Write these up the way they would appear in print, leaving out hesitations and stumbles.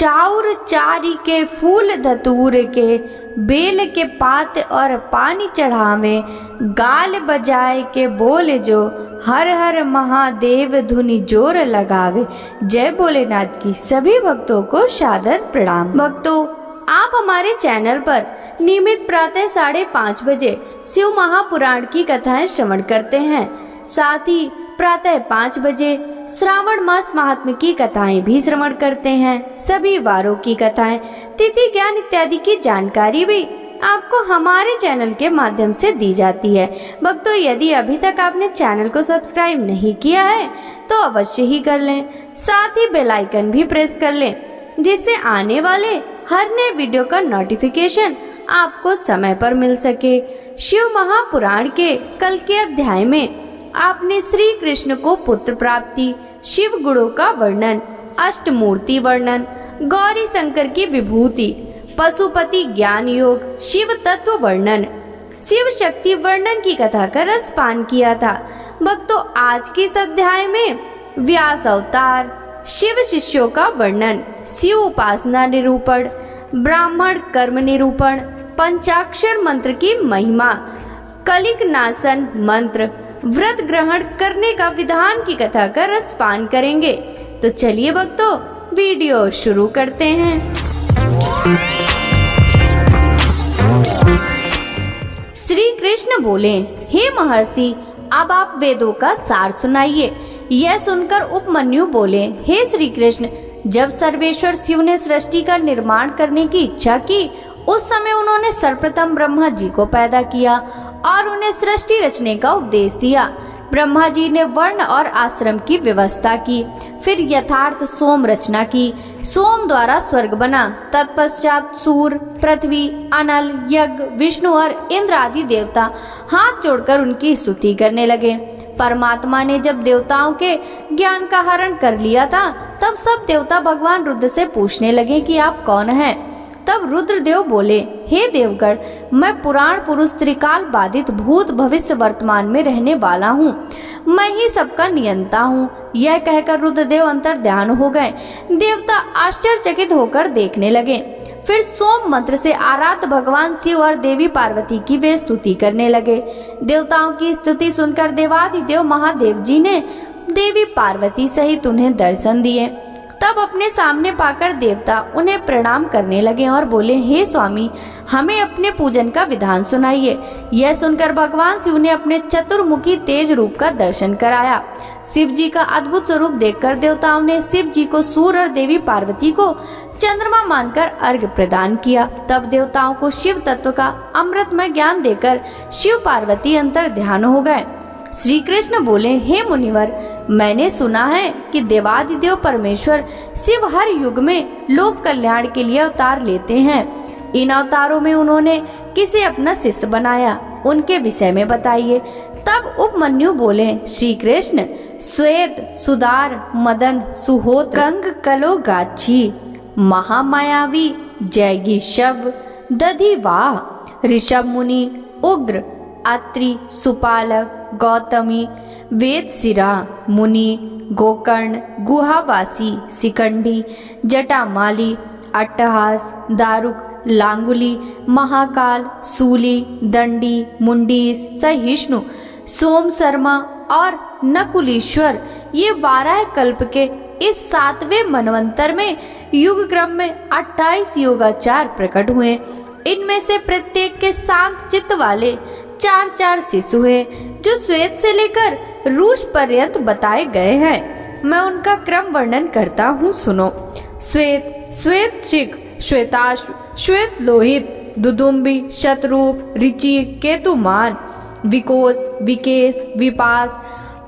चाउर चारी के फूल धतूर के, बेल के पात और पानी चढ़ावे, गाल बजाए के बोले जो, हर हर महादेव धुनि जोर लगावे। जय भोलेनाथ की सभी भक्तों को सादर प्रणाम। भक्तों, आप हमारे चैनल पर नियमित प्रातः 5:30 बजे शिव महापुराण की कथाएं श्रवण करते हैं। साथ ही प्रातः 5 बजे श्रावण मास महात्म्य की कथाएं भी श्रवण करते हैं। सभी वारों की कथाएं, तिथि ज्ञान इत्यादि की जानकारी भी आपको हमारे चैनल के माध्यम से दी जाती है। भक्तों, यदि अभी तक आपने चैनल को सब्सक्राइब नहीं किया है तो अवश्य ही कर लें। साथ ही बेल आइकन भी प्रेस कर लें, जिससे आने वाले हर नए वीडियो का नोटिफिकेशन आपको समय पर मिल सके। शिव महापुराण के कल के अध्याय में आपने श्री कृष्ण को पुत्र प्राप्ति, शिव गुणों का वर्णन, अष्टमूर्ति वर्णन, गौरी शंकर की विभूति, पशुपति ज्ञान योग, शिव तत्व वर्णन, शिव शक्ति वर्णन की कथा का रसपान किया था। भक्तों, आज के इस अध्याय में व्यास अवतार, शिव शिष्यों का वर्णन, शिव उपासना निरूपण, ब्राह्मण कर्म निरूपण, पंचाक्षर मंत्र की महिमा, कलिक नाशन मंत्र, व्रत ग्रहण करने का विधान की कथा का रसपान करेंगे। तो चलिए भक्तों, वीडियो शुरू करते हैं। श्री कृष्ण बोले, हे महर्षि, अब आप वेदों का सार सुनाइए। यह सुनकर उपमन्यु बोले, हे श्री कृष्ण, जब सर्वेश्वर शिव ने सृष्टि का निर्माण करने की इच्छा की, उस समय उन्होंने सर्वप्रथम ब्रह्मा जी को पैदा किया और उन्हें सृष्टि रचने का उपदेश दिया। ब्रह्मा जी ने वर्ण और आश्रम की व्यवस्था की, फिर यथार्थ सोम रचना की। सोम द्वारा स्वर्ग बना। तत्पश्चात सूर्य, पृथ्वी, अनल, यज्ञ, विष्णु और इंद्र आदि देवता हाथ जोड़कर उनकी स्तुति करने लगे। परमात्मा ने जब देवताओं के ज्ञान का हरण कर लिया था, तब सब देवता भगवान रुद्र से पूछने लगे कि आप कौन हैं। तब रुद्रदेव बोले, हे देवगण, मैं पुराण पुरुष त्रिकाल बाधित भूत भविष्य वर्तमान में रहने वाला हूँ। मैं ही सबका नियंता हूँ। यह कहकर रुद्रदेव अंतर्ध्यान हो गए। देवता आश्चर्यचकित होकर देखने लगे। फिर सोम मंत्र से आराध्य भगवान शिव और देवी पार्वती की वे स्तुति करने लगे। देवताओं की स्तुति सुनकर देवाधिदेव महादेव जी ने देवी पार्वती सहित उन्हें दर्शन दिए। तब अपने सामने पाकर देवता उन्हें प्रणाम करने लगे और बोले, हे स्वामी, हमें अपने पूजन का विधान सुनाइए। यह सुनकर भगवान शिव ने अपने चतुर्मुखी तेज रूप का दर्शन कराया। शिव जी का अद्भुत स्वरूप देखकर देवताओं ने शिव जी को सूर्य और देवी पार्वती को चंद्रमा मानकर अर्घ्य प्रदान किया। तब देवताओं को शिव तत्व का अमृतमय ज्ञान देकर शिव पार्वती अंतर ध्यान हो गए। श्री कृष्ण बोले, हे मुनिवर, मैंने सुना है कि देवादिदेव परमेश्वर शिव हर युग में लोक कल्याण के लिए अवतार लेते हैं। इन अवतारों में उन्होंने किसे अपना शिष्य बनाया, उनके विषय में बताइए। तब उपमन्यु बोले, श्री कृष्ण, श्वेत, सुदार, मदन, सुहोत्र, गंग, कलो, गाछी, महामायावी, जैगी, शव, दधिवाह, ऋषभ मुनि, उग्र, अत्रि, सुपालक, गौतमी, वेदशिरा मुनि, गोकर्ण, गुहावासी, शिखंडी, जटामाली, अट्टहास, दारुक, लांगुली, महाकाल, सूली, दंडी, मुंडीस, सहिष्णु, सोम शर्मा और नकुलीश्वर, ये 12 कल्प के इस 7वें मनवंतर में युग क्रम में 28 योगाचार प्रकट हुए। इनमें से प्रत्येक के शांत चित्त वाले 4 शिशु हुए, जो श्वेत से लेकर रूष पर्यंत बताए गए हैं। मैं उनका क्रम वर्णन करता हूँ, सुनो। श्वेत, श्वेत शिख, श्वेताश्व, श्वेत लोहित, दुदुम्बी, शतरूप, ऋचि, केतुमान, विकोस, विकेश, विपास,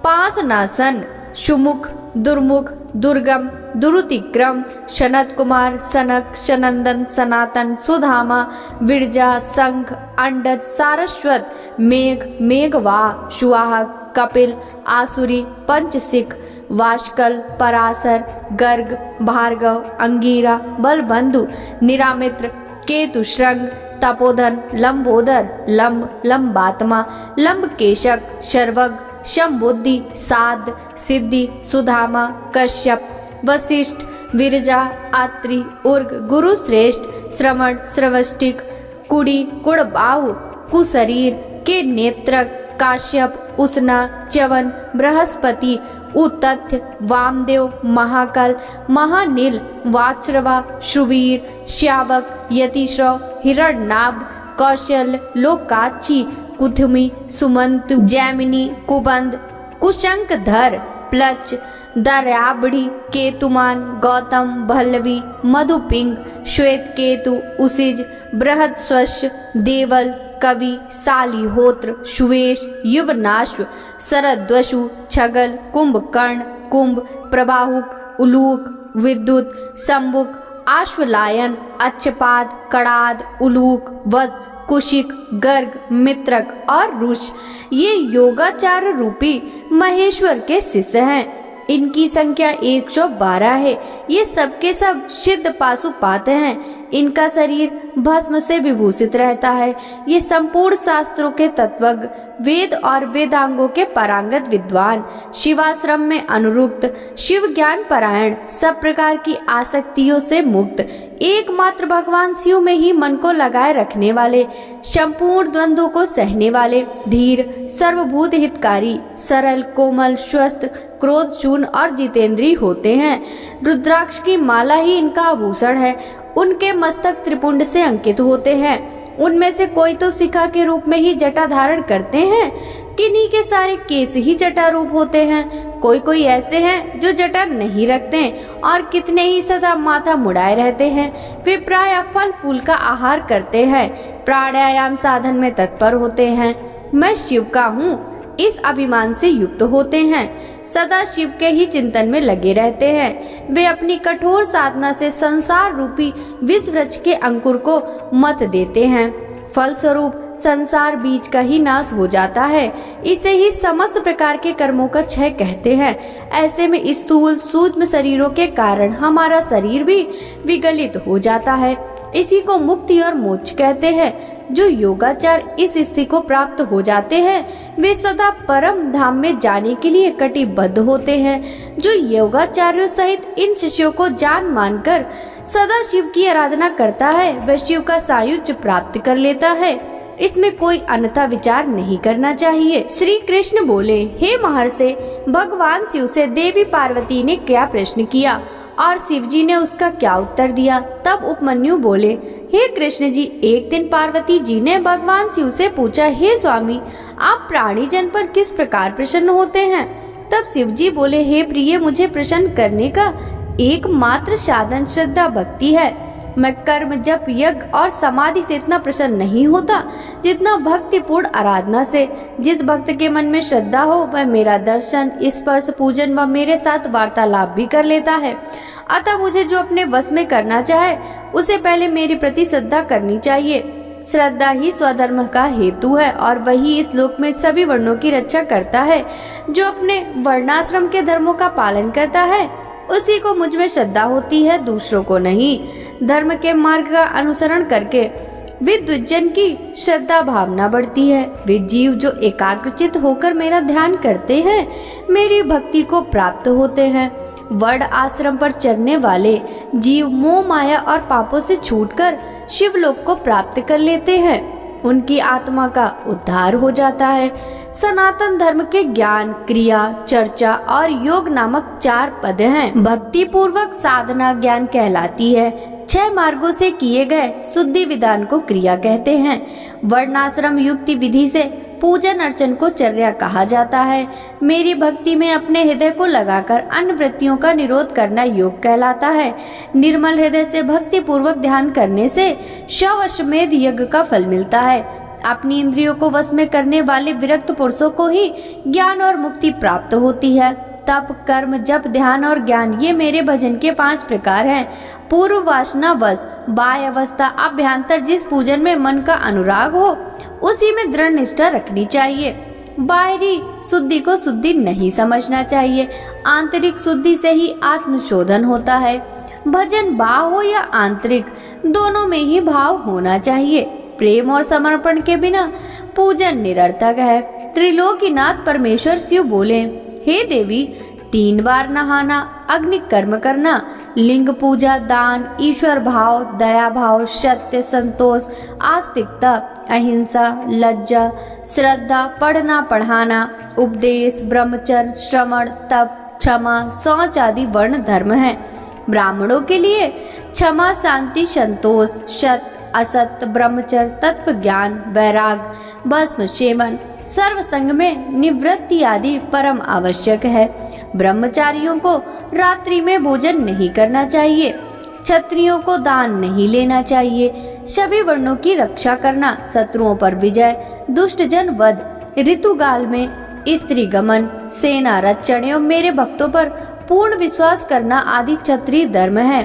पासनासन, सुमुख, दुर्मुख, दुर्गम, दुरुतिक्रम, सनत कुमार, सनक, सनंदन, सनातन, सुधामा, विरजा, शंख, अंडज, सारस्वत, मेघ, मेघवा, सुवाहक, कपिल, आसुरी, पंचसिक, वाष्कल, पराशर, गर्ग, भार्गव, अंगीरा, बलबंधु, निरामित्र, केतुश्रंग, तपोधन, लंबोदर, लंब, लंबात्मा, लंबकेशक, शर्वग, शंबुद्धि, साध, सिद्धि, सुधामा, कश्यप, वशिष्ठ, विरजा, आत्रि, उर्ग, गुरु श्रेष्ठ, श्रवण, श्रवष्टिक, कुड़ी, कुड़बाहु, कुशरीर के नेत्रक, काश्यप, उष्णा, च्यवन, बृहस्पति, उतथ्य, वामदेव, महाकल, महानील, वात्स्रवा, शुवीर, श्यावक, यतिश्रव, हिरण्यनाभ, कौशल, लोकाची, कुथुमी, सुमंत, जैमिनी, कुबंध, कुशंकधर, प्लच, दर्याबड़ी, केतुमान, गौतम, भल्लवी, मधुपिंग, श्वेत केतु, उसिज, बृहत्स्वश, देवल, कवि, सालिहोत्र, सुवेश, युवनाश्व, शरद्वशु, छगल, कुंभकर्ण, कुंभ, प्रबाहुक, उलूक, विद्युत, संबुक, आश्वलायन, अच्छपाद, कड़ाद, उलूक, वत्स, कुशिक, गर्ग, मित्रक और रुष ये योगाचार्य रूपी महेश्वर के शिष्य हैं। इनकी संख्या 112 है। ये सबके सब सिद्ध पाशुपात हैं। इनका शरीर भस्म से विभूषित रहता है। ये संपूर्ण शास्त्रों के तत्वज्ञ, वेद और वेदांगों के पारंगत विद्वान, शिवाश्रम में अनुरुक्त, शिव ज्ञान परायण, सब प्रकार की आसक्तियों से मुक्त, एकमात्र भगवान शिव में ही मन को लगाए रखने वाले, संपूर्ण द्वंद्वों को सहने वाले, धीर, सर्वभूत हितकारी, सरल, कोमल, स्वस्थ, क्रोध शून्य और जितेंद्रीय होते हैं। रुद्राक्ष की माला ही इनका आभूषण है। उनके मस्तक त्रिपुंड से अंकित होते हैं। उनमें से कोई तो शिखा के रूप में ही जटा धारण करते हैं, किन्हीं के सारे केस ही जटा रूप होते हैं। कोई कोई ऐसे हैं जो जटा नहीं रखते और कितने ही सदा माथा मुड़ाए रहते हैं। वे प्राय फल फूल का आहार करते हैं, प्राणायाम साधन में तत्पर होते हैं। मैं शिव का हूँ इस अभिमान से युक्त होते हैं, सदा शिव के ही चिंतन में लगे रहते हैं। वे अपनी कठोर साधना से संसार रूपी विष वृक्ष के अंकुर को मत देते हैं। फलस्वरूप संसार बीज का ही नाश हो जाता है। इसे ही समस्त प्रकार के कर्मों का क्षय कहते हैं। ऐसे में स्थूल सूक्ष्म शरीरों के कारण हमारा शरीर भी विगलित हो जाता है। इसी को मुक्ति और मोक्ष कहते हैं। जो योगाचार इस स्थिति को प्राप्त हो जाते हैं वे सदा परम धाम में जाने के लिए कटिबद्ध होते हैं। जो योगाचार्यों सहित इन शिष्यों को जान मानकर सदा शिव की आराधना करता है वह शिव का सायुज्य प्राप्त कर लेता है। इसमें कोई अन्यथा विचार नहीं करना चाहिए। श्री कृष्ण बोले, हे महर्षि, भगवान शिव से देवी पार्वती ने क्या प्रश्न किया और शिव जी ने उसका क्या उत्तर दिया। तब उपमन्यु बोले, हे कृष्ण जी, एक दिन पार्वती जी ने भगवान शिव से पूछा, हे स्वामी, आप प्राणी जन पर किस प्रकार प्रसन्न होते हैं। तब शिव जी बोले, हे प्रिय, मुझे प्रसन्न करने का एकमात्र साधन श्रद्धा भक्ति है। मैं कर्म, जप, यज्ञ और समाधि से इतना प्रसन्न नहीं होता जितना भक्तिपूर्ण आराधना से। जिस भक्त के मन में श्रद्धा हो वह मेरा दर्शन, स्पर्श, पूजन व मेरे साथ वार्तालाप भी कर लेता है। अतः मुझे जो अपने वश में करना चाहे उसे पहले मेरे प्रति श्रद्धा करनी चाहिए। श्रद्धा ही स्वधर्म का हेतु है और वही इस लोक में सभी वर्णों की रक्षा करता है। जो अपने वर्णाश्रम के धर्मों का पालन करता है उसी को मुझ में श्रद्धा होती है, दूसरों को नहीं। धर्म के मार्ग का अनुसरण करके विद्वज्जन की श्रद्धा भावना बढ़ती है। वे जीव जो एकाग्रचित होकर मेरा ध्यान करते हैं मेरी भक्ति को प्राप्त होते हैं। वर्ण आश्रम पर चलने वाले जीव मोह, माया और पापों से छूटकर शिवलोक को प्राप्त कर लेते हैं। उनकी आत्मा का उद्धार हो जाता है। सनातन धर्म के ज्ञान, क्रिया, चर्चा और योग नामक 4 पद हैं। भक्ति पूर्वक साधना ज्ञान कहलाती है। 6 मार्गों से किए गए शुद्धि विधान को क्रिया कहते हैं। वर्णाश्रम युक्ति विधि से पूजन अर्चन को चर्या कहा जाता है। मेरी भक्ति में अपने हृदय को लगाकर अन्य वृत्तियों का निरोध करना योग कहलाता है। निर्मल हृदय से भक्ति पूर्वक ध्यान करने से 100 अश्वमेध यज्ञ का फल मिलता है। अपनी इंद्रियों को वश में करने वाले विरक्त पुरुषों को ही ज्ञान और मुक्ति प्राप्त होती है। तप, कर्म, जप, ध्यान और ज्ञान ये मेरे भजन के 5 प्रकार हैं। पूर्व वासना वश, बाह्य अवस्था, अभ्यंतर जिस पूजन में मन का अनुराग हो उसी में दृढ़ निष्ठा रखनी चाहिए। बाहरी शुद्धि को शुद्धि नहीं समझना चाहिए। आंतरिक शुद्धि से ही आत्मशोधन होता है। भजन बाह्य हो या आंतरिक, दोनों में ही भाव होना चाहिए। प्रेम और समर्पण के बिना पूजन निरर्थक है। त्रिलोकीनाथ परमेश्वर शिव बोले, हे देवी, 3 बार नहाना, अग्नि कर्म करना, लिंग पूजा, दान, ईश्वर भाव, दया भाव, सत्य, संतोष, आस्तिकता, अहिंसा, लज्जा, श्रद्धा, पढ़ना पढ़ाना, उपदेश, ब्रह्मचर्य, श्रवण, तप, क्षमा, शौच आदि वर्ण धर्म है। ब्राह्मणों के लिए क्षमा, शांति, संतोष, सत्य, असत्य, ब्रह्मचर्य, तत्व ज्ञान, वैराग, भस्म सेवन, सर्व संग में निवृत्ति आदि परम आवश्यक है। ब्रह्मचारियों को रात्रि में भोजन नहीं करना चाहिए, क्षत्रियों को दान नहीं लेना चाहिए, सभी वर्णों की रक्षा करना, शत्रुओं पर विजय, दुष्ट जन वध, ऋतुकाल में स्त्री गमन, सेना रक्षण एवं मेरे भक्तों पर पूर्ण विश्वास करना आदि क्षत्रिय धर्म है।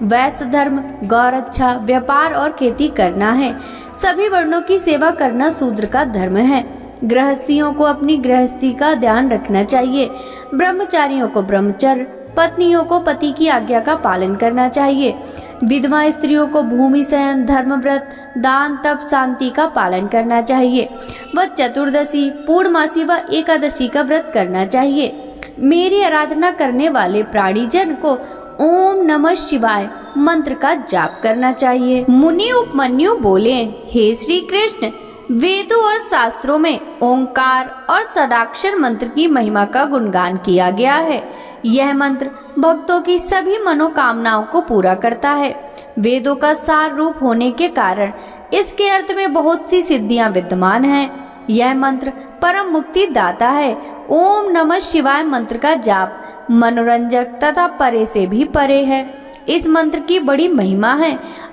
वैश्य धर्म गौरक्षा, व्यापार और खेती करना है। सभी वर्णों की सेवा करना शूद्र का धर्म है। गृहस्थियों को अपनी गृहस्थी का ध्यान रखना चाहिए। ब्रह्मचारियों को ब्रह्मचर्य, पत्नियों को पति की आज्ञा का पालन करना चाहिए। विधवा स्त्रियों को भूमि शयन, धर्मव्रत, दान, तप, शांति का पालन करना चाहिए। व चतुर्दशी, पूर्णमासी व एकादशी का व्रत करना चाहिए। मेरी आराधना करने वाले प्राणीजन को ओम नमः शिवाय मंत्र का जाप करना चाहिए। मुनि उपमन्यु बोले, हे श्री कृष्ण, वेदों और शास्त्रों में ओंकार और षडाक्षर मंत्र की महिमा का गुणगान किया गया है। यह मंत्र भक्तों की सभी मनोकामनाओं को पूरा करता है। वेदों का सार रूप होने के कारण इसके अर्थ में बहुत सी सिद्धियां विद्यमान हैं। यह मंत्र परम मुक्ति दाता है। ओम नमः शिवाय मंत्र का जाप मनोरंजक तथा परे से भी परे है। इस मंत्र की बड़ी महिमा है।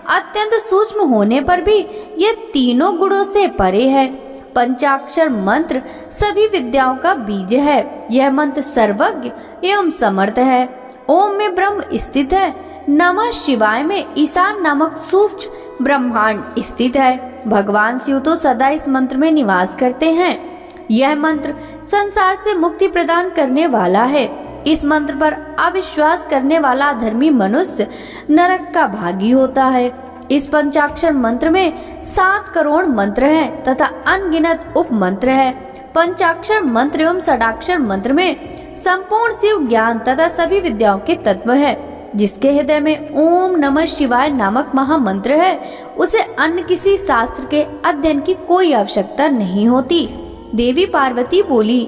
अत्यंत सूक्ष्म होने पर भी यह तीनों गुणों से परे है। पंचाक्षर मंत्र सभी विद्याओं का बीज है। यह मंत्र सर्वज्ञ एवं समर्थ है। ओम में ब्रह्म स्थित है। नमः शिवाय में ईशान नामक सूक्ष्म ब्रह्मांड स्थित है। भगवान शिव तो सदा इस मंत्र में निवास करते हैं। यह मंत्र संसार से मुक्ति प्रदान करने वाला है। इस मंत्र पर अविश्वास करने वाला धर्मी मनुष्य नरक का भागी होता है। इस पंचाक्षर मंत्र में 7 करोड़ मंत्र हैं तथा अनगिनत उप मंत्र है। पंचाक्षर मंत्र एवं षडाक्षर मंत्र में संपूर्ण शिव ज्ञान तथा सभी विद्याओं के तत्व है। जिसके हृदय में ओम नमः शिवाय नामक महामंत्र है, उसे अन्य किसी शास्त्र के अध्ययन की कोई आवश्यकता नहीं होती। देवी पार्वती बोली,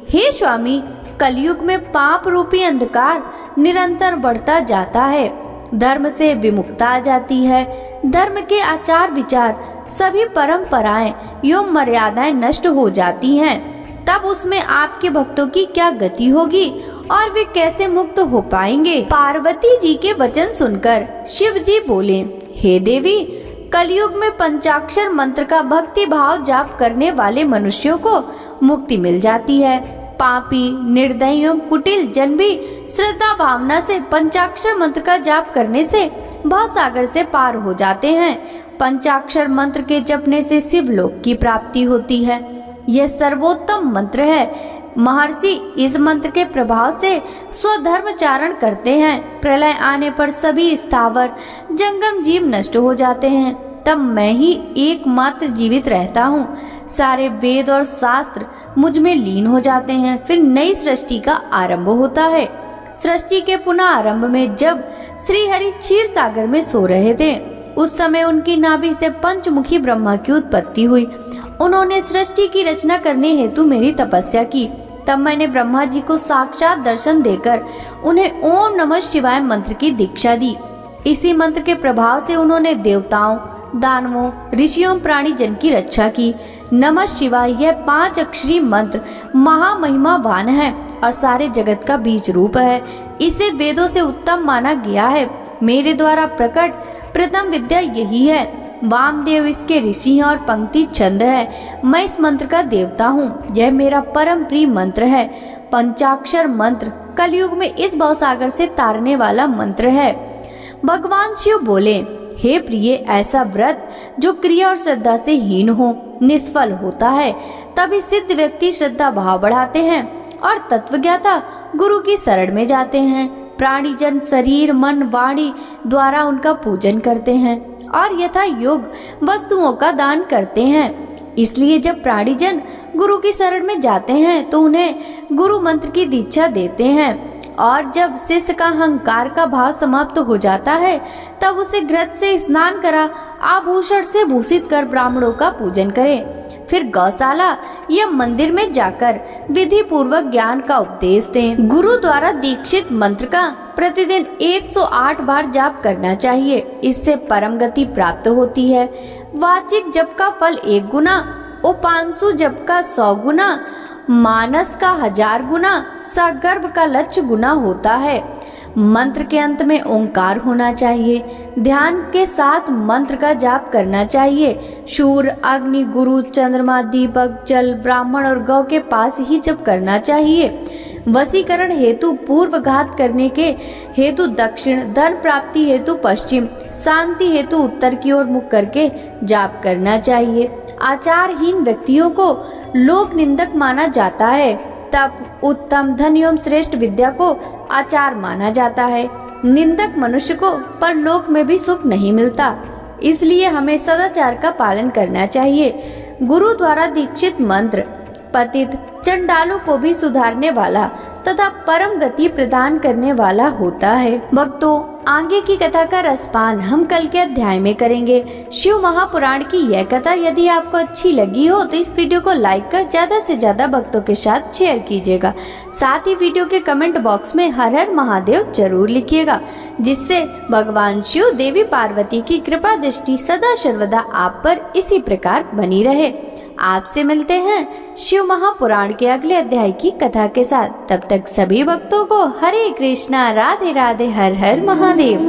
हे स्वामी, कलयुग में पाप रूपी अंधकार निरंतर बढ़ता जाता है। धर्म से विमुक्ता आ जाती है। धर्म के आचार विचार, सभी परंपराएं एवं मर्यादाएं नष्ट हो जाती हैं। तब उसमें आपके भक्तों की क्या गति होगी और वे कैसे मुक्त हो पाएंगे? पार्वती जी के वचन सुनकर शिव जी बोले, हे देवी, कलयुग में पंचाक्षर मंत्र का भक्ति भाव जाप करने वाले मनुष्यों को मुक्ति मिल जाती है। पापी, निर्दयी एवं कुटिल जन भी श्रद्धा भावना से पंचाक्षर मंत्र का जाप करने से भवसागर से पार हो जाते हैं। पंचाक्षर मंत्र के जपने से शिवलोक की प्राप्ति होती है। यह सर्वोत्तम मंत्र है। महर्षि इस मंत्र के प्रभाव से स्वधर्मचारण करते हैं। प्रलय आने पर सभी स्थावर जंगम जीव नष्ट हो जाते हैं। तब मैं ही एकमात्र जीवित रहता हूँ। सारे वेद और शास्त्र मुझ में लीन हो जाते हैं। फिर नई सृष्टि का आरंभ होता है। सृष्टि के पुनः आरंभ में जब श्री हरि क्षीर सागर में सो रहे थे, उस समय उनकी नाभि से पंचमुखी ब्रह्मा की उत्पत्ति हुई। उन्होंने सृष्टि की रचना करने हेतु मेरी तपस्या की। तब मैंने ब्रह्मा जी को साक्षात दर्शन देकर उन्हें ओम नमः शिवाय मंत्र की दीक्षा दी। इसी मंत्र के प्रभाव से उन्होंने देवताओं, दानवों, ऋषियों, प्राणी जन की रक्षा की। नमः शिवाय यह 5 अक्षरी मंत्र महामहिमावान है और सारे जगत का बीज रूप है। इसे वेदों से उत्तम माना गया है। मेरे द्वारा प्रकट प्रथम विद्या यही है। वामदेव इसके ऋषि हैं और पंक्ति छंद है। मैं इस मंत्र का देवता हूँ। यह मेरा परम प्रिय मंत्र है। पंचाक्षर मंत्र कलयुग में इस भवसागर से तारने वाला मंत्र है। भगवान शिव बोले, हे प्रिय, ऐसा व्रत जो क्रिया और श्रद्धा से हीन हो निष्फल होता है। तभी सिद्ध व्यक्ति श्रद्धा भाव बढ़ाते हैं और तत्वज्ञाता गुरु की शरण में जाते हैं। प्राणीजन शरीर, मन, वाणी द्वारा उनका पूजन करते हैं और यथा योग वस्तुओं का दान करते हैं। इसलिए जब प्राणीजन गुरु की शरण में जाते हैं तो उन्हें गुरु मंत्र की दीक्षा देते हैं और जब शिष्य का अहंकार का भाव समाप्त हो जाता है तब उसे घृत से स्नान करा आभूषण से भूषित कर ब्राह्मणों का पूजन करे। फिर गौशाला या मंदिर में जाकर विधि पूर्वक ज्ञान का उपदेश दें। गुरु द्वारा दीक्षित मंत्र का प्रतिदिन 108 बार जाप करना चाहिए। इससे परम गति प्राप्त होती है। वाचिक जप का फल 1 गुना, उपांशु जप का 100 गुना, मानस का 1000 गुना, सगर्भ का लक्ष्य गुना होता है। मंत्र के अंत में ओंकार होना चाहिए। ध्यान के साथ मंत्र का जाप करना चाहिए। सूर्य, अग्नि, गुरु, चंद्रमा, दीपक, जल, ब्राह्मण और गौ के पास ही जप करना चाहिए। वशीकरण हेतु पूर्व, घात करने के हेतु दक्षिण, धन प्राप्ति हेतु पश्चिम, शांति हेतु उत्तर की ओर मुख करके जाप करना चाहिए। आचारहीन व्यक्तियों को लोक निंदक माना जाता है। तप, उत्तम, धन एवं श्रेष्ठ विद्या को आचार माना जाता है। निंदक मनुष्य को परलोक में भी सुख नहीं मिलता। इसलिए हमें सदाचार का पालन करना चाहिए। गुरु द्वारा दीक्षित मंत्र पतित चंडालों को भी सुधारने वाला तथा परम गति प्रदान करने वाला होता है। भक्तों, आगे की कथा का रसपान हम कल के अध्याय में करेंगे। शिव महापुराण की यह कथा यदि आपको अच्छी लगी हो तो इस वीडियो को लाइक कर ज्यादा से ज्यादा भक्तों के साथ शेयर कीजिएगा। साथ ही वीडियो के कमेंट बॉक्स में हर हर महादेव जरूर लिखिएगा, जिससे भगवान शिव, देवी पार्वती की कृपा दृष्टि सदा सर्वदा आप पर इसी प्रकार बनी रहे। आपसे मिलते हैं शिव महापुराण के अगले अध्याय की कथा के साथ। तब तक सभी भक्तों को हरे कृष्णा, राधे राधे, हर हर महादेव।